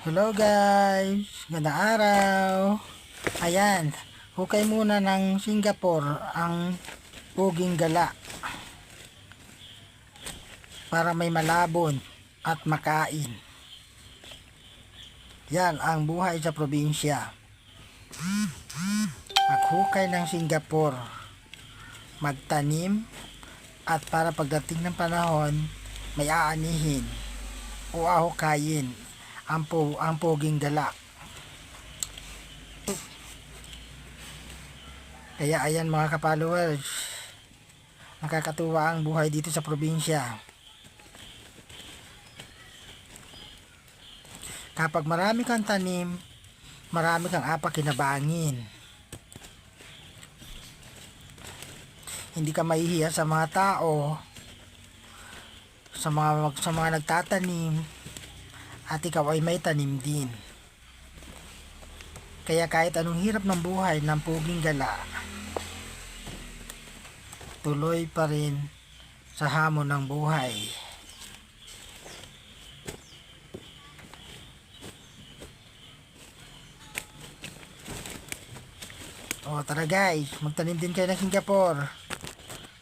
Hello guys, gandang araw. Ayan, hukay muna ng Singapore ang puging gala para may malabon at makain. Yan ang buhay sa probinsya. Maghukay ng Singapore, magtanim, at para pagdating ng panahon may aanihin o ahukayin ang puging gala. Kaya ayan mga ka-followers, nakakatuwa ang buhay dito sa probinsya. Kapag marami kang tanim, marami kang apakinabangin. Hindi ka mahihiya sa mga tao, sa mga nagtatanim, at ikaw ay may tanim din. Kaya kahit anong hirap ng buhay ng puging gala, tuloy pa rin sa hamon ng buhay. O tara guys, magtanim din kayo ng Singapore.